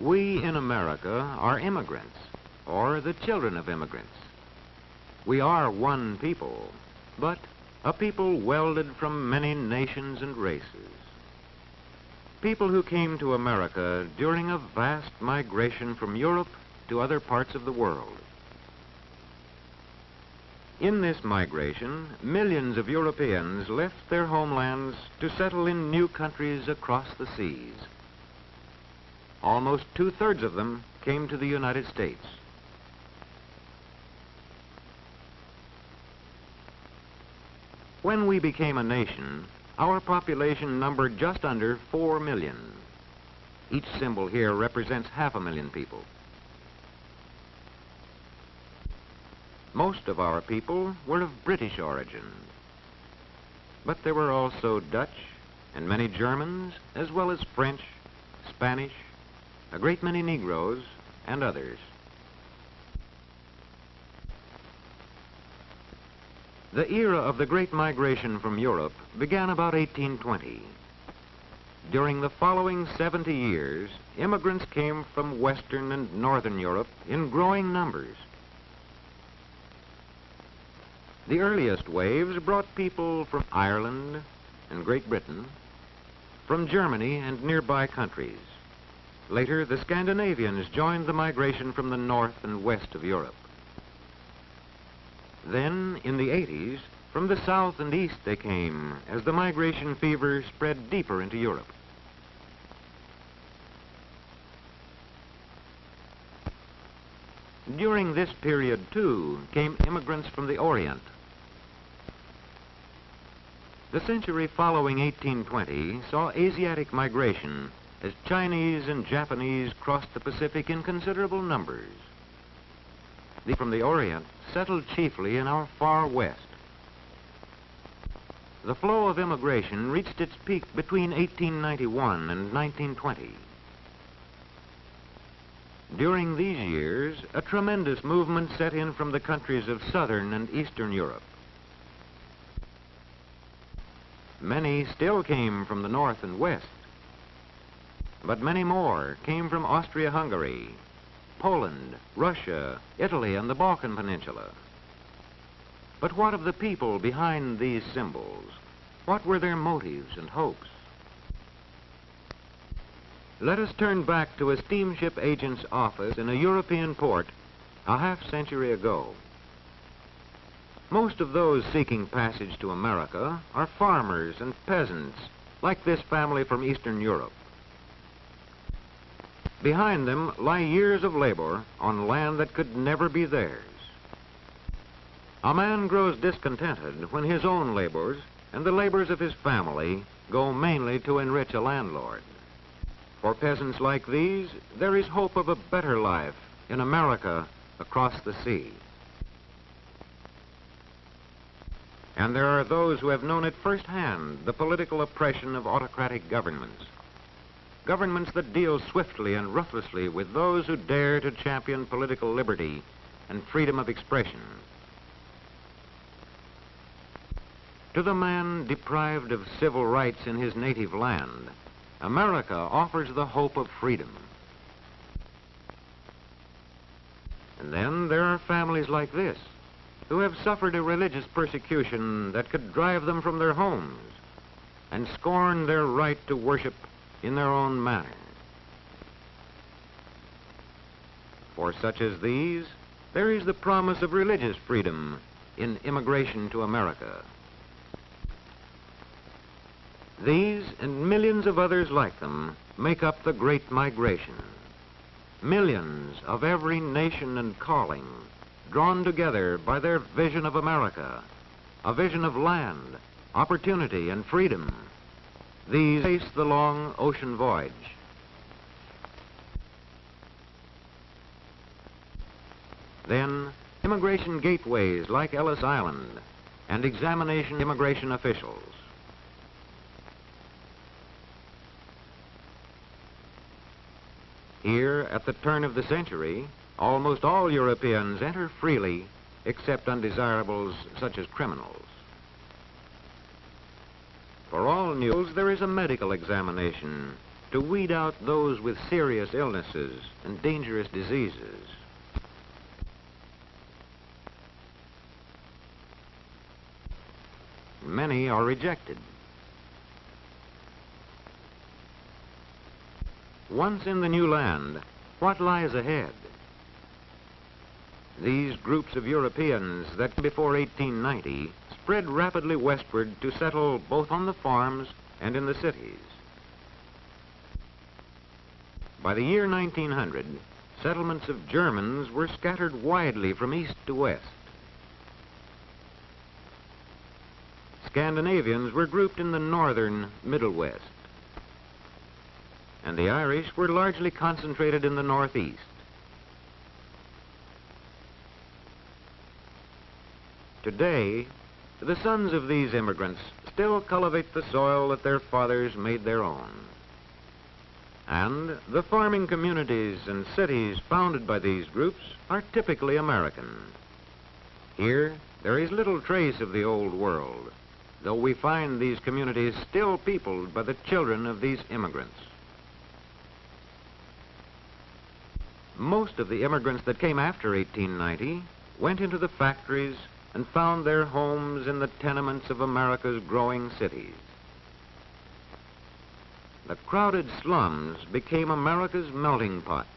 We in America are immigrants, or the children of immigrants. We are one people, but a people welded from many nations and races. People who came to America during a vast migration from Europe to other parts of the world. In this migration, millions of Europeans left their homelands to settle in new countries across the seas. Almost 2/3 of them came to the United States. When we became a nation, our population numbered just under 4 million. Each symbol here represents 500,000 people. Most of our people were of British origin, but there were also Dutch and many Germans, as well as French, Spanish, a great many Negroes, and others. The era of the Great Migration from Europe began about 1820. During the following 70 years, immigrants came from Western and Northern Europe in growing numbers. The earliest waves brought people from Ireland and Great Britain, from Germany and nearby countries. Later, the Scandinavians joined the migration from the north and west of Europe. Then, in the 80s, from the south and east they came as the migration fever spread deeper into Europe. During this period, too, came immigrants from the Orient. The century following 1820 saw Asiatic migration as Chinese and Japanese crossed the Pacific in considerable numbers. They from the Orient settled chiefly in our far west. The flow of immigration reached its peak between 1891 and 1920. During these years, a tremendous movement set in from the countries of Southern and Eastern Europe. Many still came from the north and west, but many more came from Austria-Hungary, Poland, Russia, Italy, and the Balkan Peninsula. But what of the people behind these symbols? What were their motives and hopes? Let us turn back to a steamship agent's office in a European port a half-century ago. Most of those seeking passage to America are farmers and peasants, like this family from Eastern Europe. Behind them lie years of labor on land that could never be theirs. A man grows discontented when his own labors and the labors of his family go mainly to enrich a landlord. For peasants like these, there is hope of a better life in America across the sea. And there are those who have known at firsthand the political oppression of autocratic governments. Governments that deal swiftly and ruthlessly with those who dare to champion political liberty and freedom of expression. To the man deprived of civil rights in his native land, America offers the hope of freedom. And then there are families like this, who have suffered a religious persecution that could drive them from their homes and scorn their right to worship in their own manner. For such as these, there is the promise of religious freedom in immigration to America. These and millions of others like them make up the Great Migration. Millions of every nation and calling, drawn together by their vision of America, a vision of land, opportunity, and freedom. These face the long ocean voyage. Then, immigration gateways like Ellis Island and examination immigration officials. Here, at the turn of the century, almost all Europeans enter freely, except undesirables such as criminals. For all mules, there is a medical examination, to weed out those with serious illnesses and dangerous diseases. Many are rejected. Once in the new land, what lies ahead? These groups of Europeans that before 1890 spread rapidly westward to settle both on the farms and in the cities. By the year 1900, settlements of Germans were scattered widely from east to west. Scandinavians were grouped in the northern Middle West, and the Irish were largely concentrated in the northeast. Today, the sons of these immigrants still cultivate the soil that their fathers made their own. And the farming communities and cities founded by these groups are typically American. Here, there is little trace of the old world, though we find these communities still peopled by the children of these immigrants. Most of the immigrants that came after 1890 went into the factories and found their homes in the tenements of America's growing cities. The crowded slums became America's melting pot.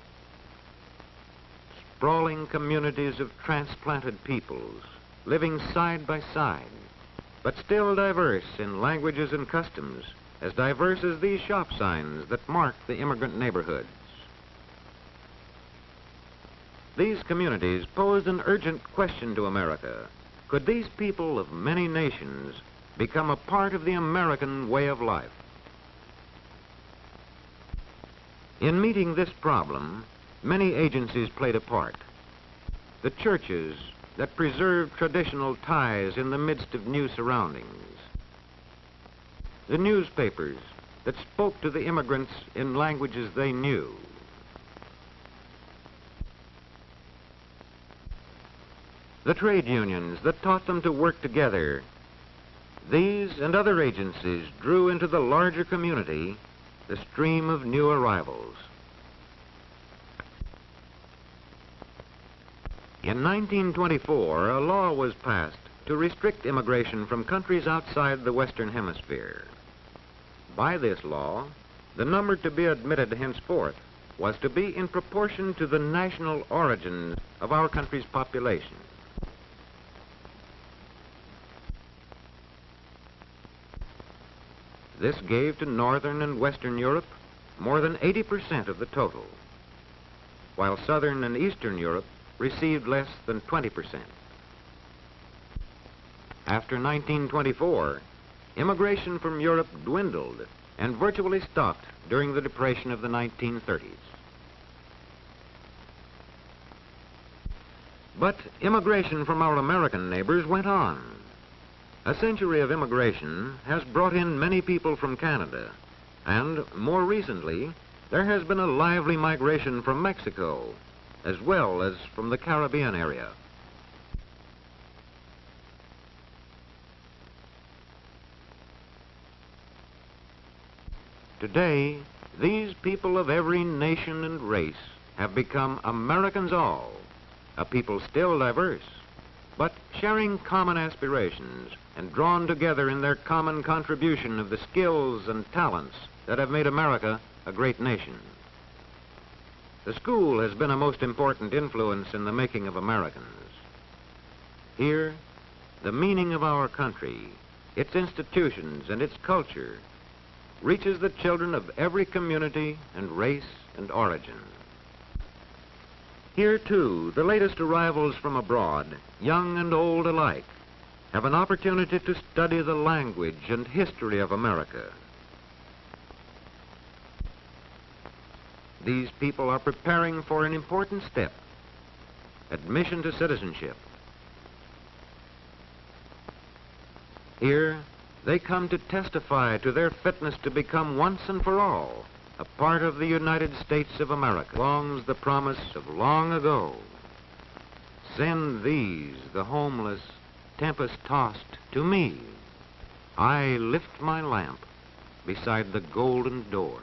Sprawling communities of transplanted peoples, living side by side, but still diverse in languages and customs, as diverse as these shop signs that mark the immigrant neighborhoods. These communities posed an urgent question to America. Could these people of many nations become a part of the American way of life? In meeting this problem, many agencies played a part. The churches that preserved traditional ties in the midst of new surroundings. The newspapers that spoke to the immigrants in languages they knew. The trade unions that taught them to work together. These and other agencies drew into the larger community the stream of new arrivals. In 1924, a law was passed to restrict immigration from countries outside the Western Hemisphere. By this law, the number to be admitted henceforth was to be in proportion to the national origin of our country's population. This gave to Northern and Western Europe more than 80% of the total, while Southern and Eastern Europe received less than 20%. After 1924, immigration from Europe dwindled and virtually stopped during the Depression of the 1930s. But immigration from our American neighbors went on. A century of immigration has brought in many people from Canada, and more recently, there has been a lively migration from Mexico, as well as from the Caribbean area. Today, these people of every nation and race have become Americans all, a people still diverse, but sharing common aspirations and drawn together in their common contribution of the skills and talents that have made America a great nation. The school has been a most important influence in the making of Americans. Here, the meaning of our country, its institutions, and its culture reaches the children of every community and race and origin. Here, too, the latest arrivals from abroad, young and old alike, have an opportunity to study the language and history of America. These people are preparing for an important step, admission to citizenship. Here, they come to testify to their fitness to become once and for all a part of the United States of America. Longs the promise of long ago. Send these, the homeless, tempest-tossed, to me. I lift my lamp beside the golden door.